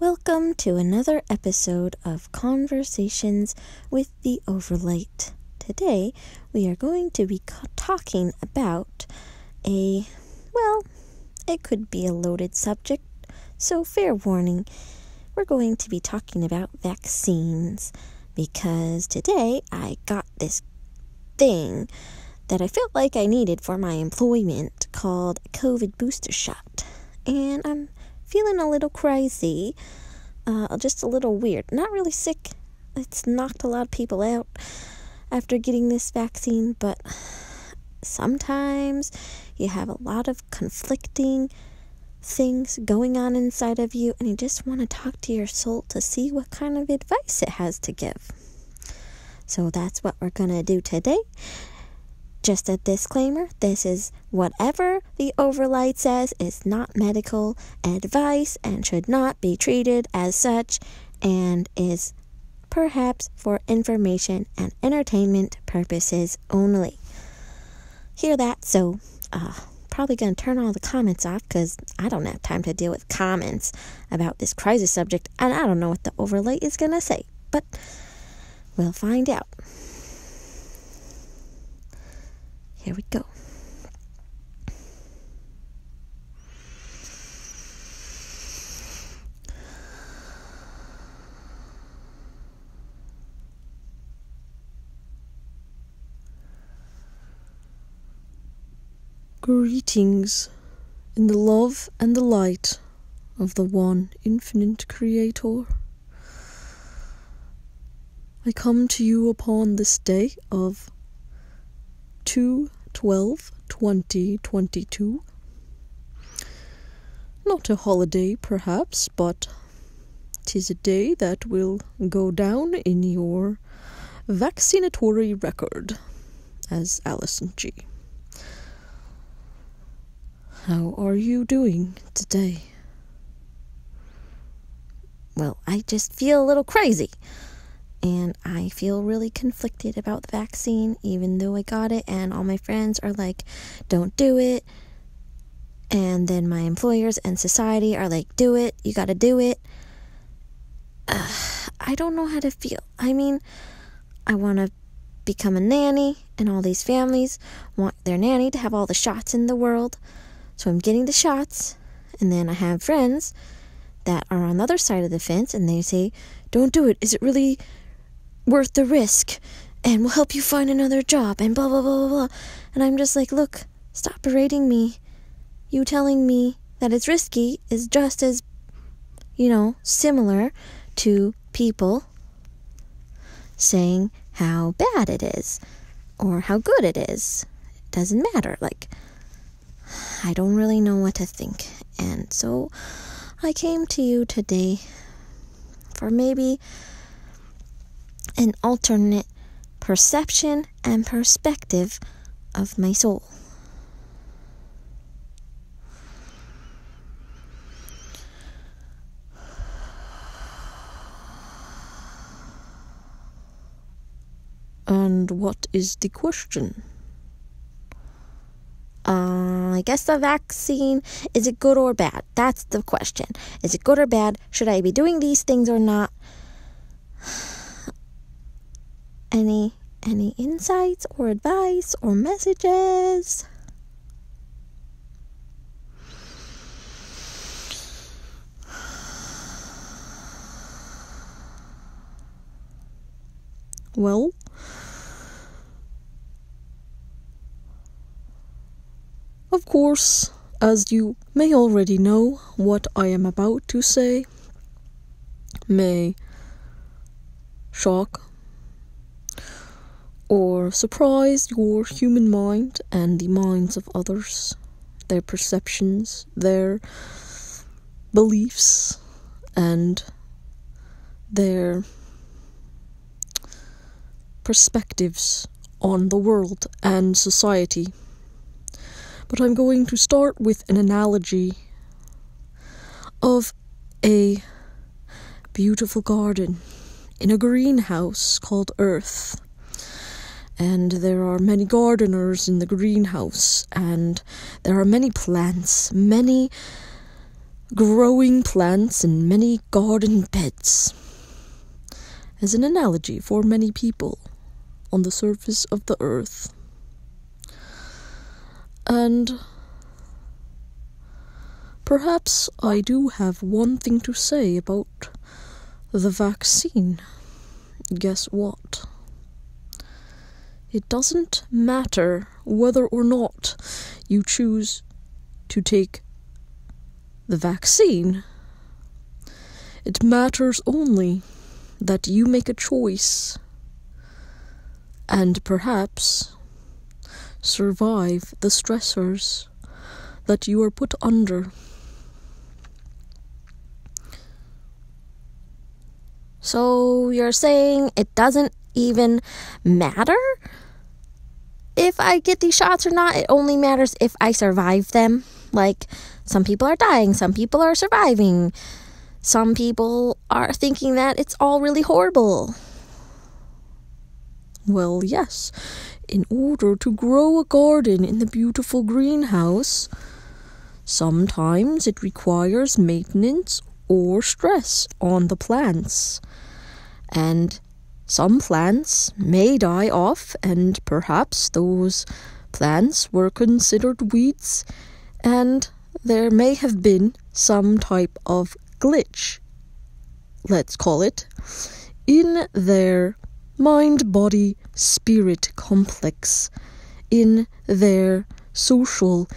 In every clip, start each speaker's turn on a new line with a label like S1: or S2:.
S1: Welcome to another episode of Conversations with the Overlight. Today, we are going to be talking about it could be a loaded subject, so fair warning. We're going to be talking about vaccines, because today I got this thing that I felt like I needed for my employment called a COVID booster shot, and I'm feeling a little crazy, just a little weird. Not really sick. It's knocked a lot of people out after getting this vaccine, but sometimes you have a lot of conflicting things going on inside of you, and you just want to talk to your soul to see what kind of advice it has to give. So that's what we're going to do today. Just a disclaimer, this is whatever the Overlight says is not medical advice and should not be treated as such, and is perhaps for information and entertainment purposes only. Hear that? So, probably going to turn all the comments off because I don't have time to deal with comments about this crisis subject, and I don't know what the Overlight is going to say, but we'll find out. Here we go.
S2: Greetings in the love and the light of the one infinite Creator. I come to you upon this day of 2/12/2022. Not a holiday, perhaps, but 'tis a day that will go down in your vaccinatory record as Allison G. How are you doing today?
S1: Well, I just feel a little crazy. And I feel really conflicted about the vaccine, even though I got it, and all my friends are like, don't do it. And then my employers and society are like, do it, you gotta do it. I don't know how to feel. I mean, I want to become a nanny, and all these families want their nanny to have all the shots in the world. So I'm getting the shots, and then I have friends that are on the other side of the fence, and they say, don't do it. Is it really worth the risk? And we'll help you find another job, and blah, blah, blah, blah, blah. And I'm just like, look, stop berating me. You telling me that it's risky is just as, similar to people saying how bad it is or how good it is. It doesn't matter. I don't really know what to think. And so I came to you today for maybe an alternate perception and perspective of my soul.
S2: And what is the question?
S1: I guess the vaccine, is it good or bad? That's the question. Is it good or bad? Should I be doing these things or not? Any insights or advice or messages?
S2: Well, of course, as you may already know, what I am about to say may shock or surprise your human mind and the minds of others, their perceptions, their beliefs, and their perspectives on the world and society. But I'm going to start with an analogy of a beautiful garden in a greenhouse called Earth. And there are many gardeners in the greenhouse, and there are many plants, many growing plants in many garden beds as an analogy for many people on the surface of the earth. And perhaps I do have one thing to say about the vaccine. Guess what? It doesn't matter whether or not you choose to take the vaccine. It matters only that you make a choice and perhaps survive the stressors that you are put under.
S1: So you're saying it doesn't even matter if I get these shots or not? It only matters if I survive them? Like, some people are dying, some people are surviving, some people are thinking that it's all really horrible.
S2: Well, yes. In order to grow a garden in the beautiful greenhouse, sometimes it requires maintenance or stress on the plants. And some plants may die off, and perhaps those plants were considered weeds, and there may have been some type of glitch, let's call it, in their mind-body-spirit complex, in their social,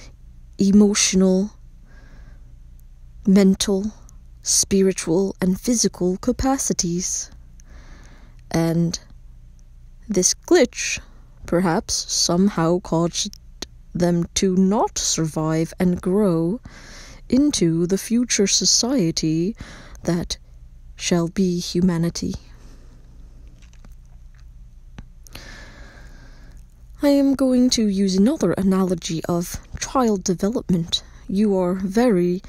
S2: emotional, mental, spiritual, and physical capacities. And this glitch perhaps somehow caused them to not survive and grow into the future society that shall be humanity. I am going to use another analogy of child development. You are very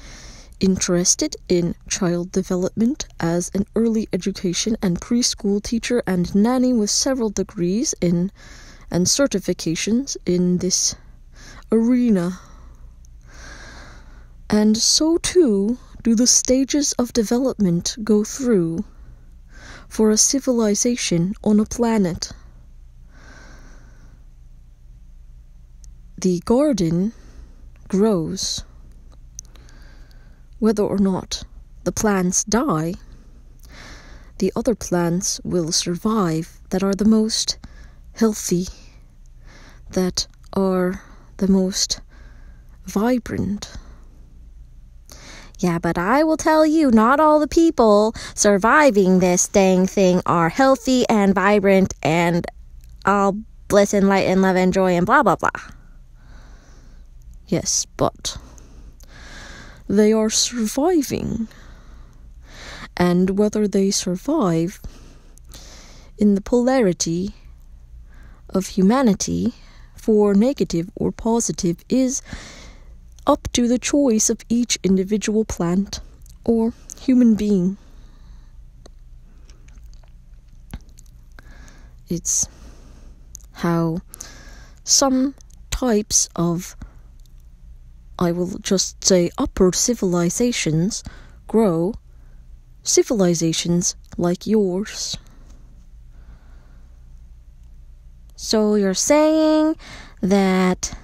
S2: interested in child development as an early education and preschool teacher and nanny with several degrees in and certifications in this arena. And so too do the stages of development go through for a civilization on a planet. The garden grows. Whether or not the plants die, the other plants will survive that are the most healthy, that are the most vibrant.
S1: Yeah, but I will tell you, not all the people surviving this dang thing are healthy and vibrant and all bliss and light and love and joy and blah, blah, blah.
S2: Yes, but they are surviving. And whether they survive in the polarity of humanity for negative or positive is up to the choice of each individual plant or human being. It's how some types of, I will just say, upper civilizations grow, civilizations like yours.
S1: So you're saying that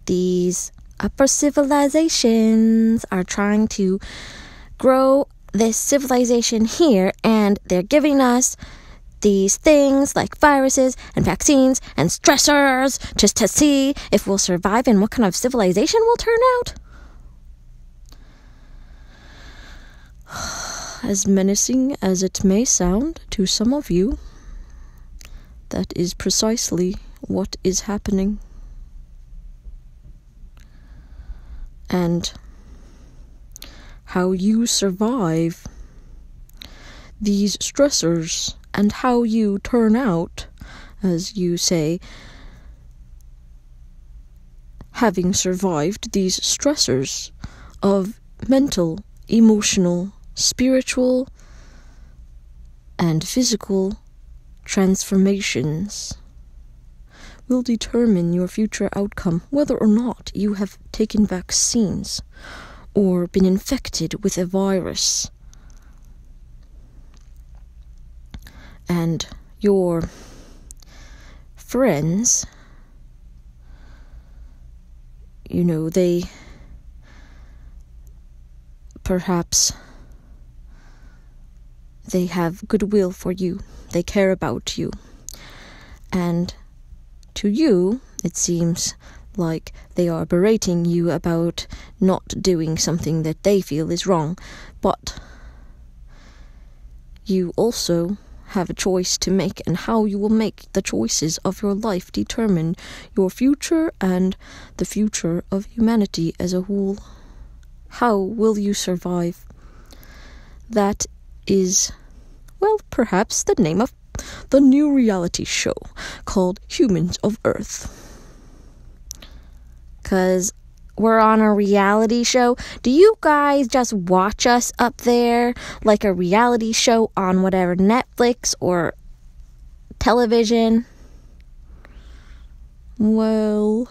S1: these upper civilizations are trying to grow this civilization here, and they're giving us these things like viruses and vaccines and stressors just to see if we'll survive and what kind of civilization we'll turn out?
S2: As menacing as it may sound to some of you, that is precisely what is happening. And how you survive these stressors and how you turn out, as you say, having survived these stressors of mental, emotional, spiritual, and physical transformations will determine your future outcome, whether or not you have taken vaccines, or been infected with a virus. And your friends, they perhaps they have goodwill for you. They care about you. And to you, it seems like they are berating you about not doing something that they feel is wrong. But you also have a choice to make, and how you will make the choices of your life determine your future and the future of humanity as a whole. How will you survive? That is, perhaps the name of the new reality show called Humans of Earth.
S1: 'Cause we're on a reality show. Do you guys just watch us up there like a reality show on whatever Netflix or television?
S2: Well,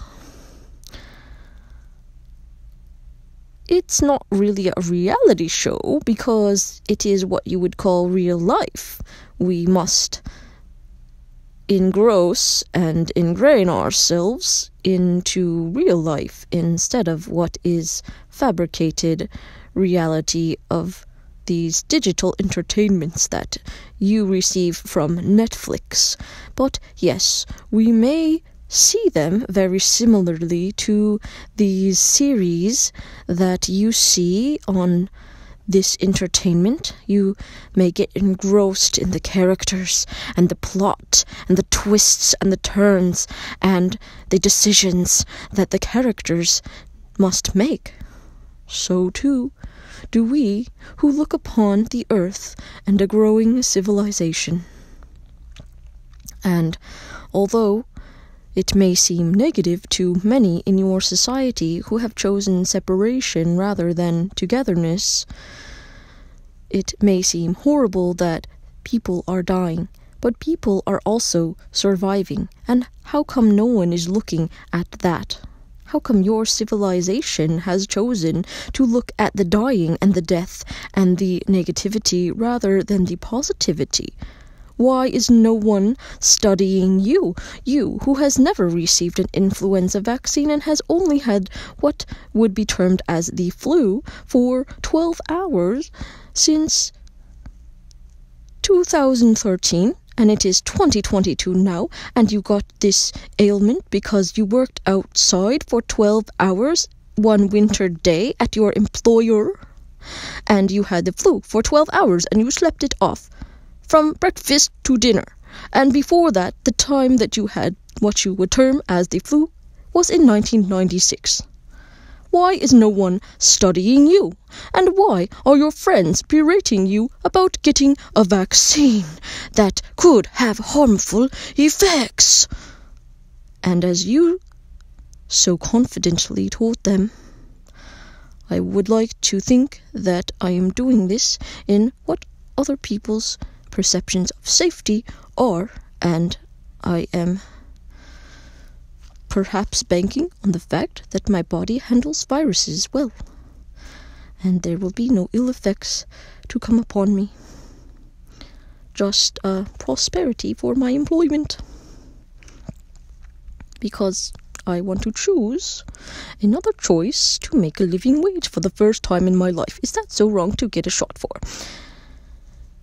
S2: it's not really a reality show because it is what you would call real life. We must engross and ingrain ourselves into real life instead of what is fabricated reality of these digital entertainments that you receive from Netflix. But yes, we may see them very similarly to these series that you see on this entertainment. You may get engrossed in the characters and the plot and the twists and the turns and the decisions that the characters must make. So too do we who look upon the earth and a growing civilization. And although it may seem negative to many in your society who have chosen separation rather than togetherness, it may seem horrible that people are dying, but people are also surviving. And how come no one is looking at that? How come your civilization has chosen to look at the dying and the death and the negativity rather than the positivity? Why is no one studying you? You, who has never received an influenza vaccine and has only had what would be termed as the flu for 12 hours since 2013, and it is 2022 now, and you got this ailment because you worked outside for 12 hours one winter day at your employer, and you had the flu for 12 hours and you slept it off from breakfast to dinner. And before that, the time that you had what you would term as the flu was in 1996. Why is no one studying you? And why are your friends berating you about getting a vaccine that could have harmful effects? And as you so confidently told them, I would like to think that I am doing this in what other people's perceptions of safety are, and I am perhaps banking on the fact that my body handles viruses well, and there will be no ill effects to come upon me. Just prosperity for my employment. Because I want to choose another choice to make a living wage for the first time in my life. Is that so wrong to get a shot for?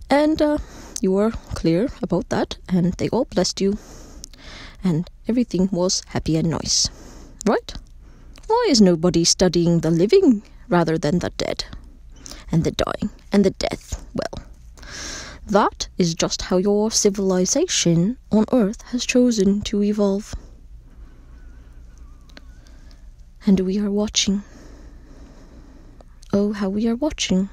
S2: And you were clear about that, and they all blessed you, and everything was happy and nice, right? Why is nobody studying the living rather than the dead, and the dying, and the death? Well, that is just how your civilization on Earth has chosen to evolve. And we are watching. Oh, how we are watching.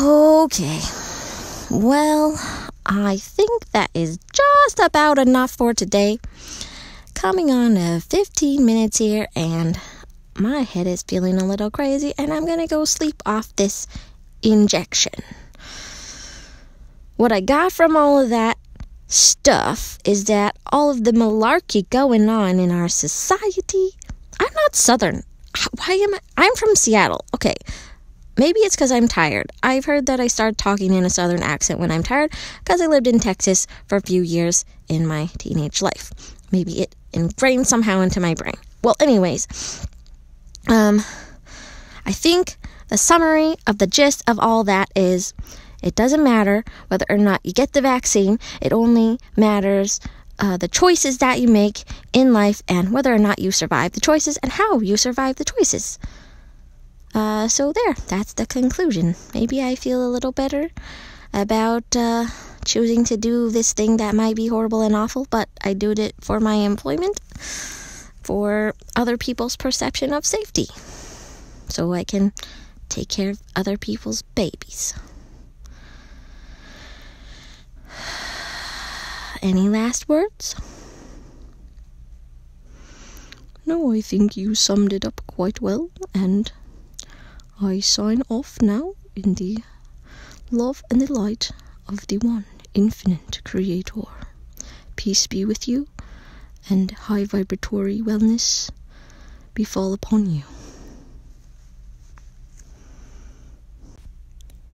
S1: Okay, well, I think that is just about enough for today. Coming on 15 minutes here, and my head is feeling a little crazy, and I'm gonna go sleep off this injection. What I got from all of that stuff is that all of the malarkey going on in our society. I'm not Southern. I'm from Seattle. Okay, maybe it's because I'm tired. I've heard that I start talking in a Southern accent when I'm tired because I lived in Texas for a few years in my teenage life. Maybe it ingrained somehow into my brain. Well, anyways, I think the summary of the gist of all that is it doesn't matter whether or not you get the vaccine. It only matters the choices that you make in life and whether or not you survive the choices and how you survive the choices. So there, that's the conclusion. Maybe I feel a little better about choosing to do this thing that might be horrible and awful, but I did it for my employment, for other people's perception of safety, so I can take care of other people's babies. Any last words?
S2: No, I think you summed it up quite well, and I sign off now in the love and the light of the one infinite creator. Peace be with you, and high vibratory wellness befall upon you.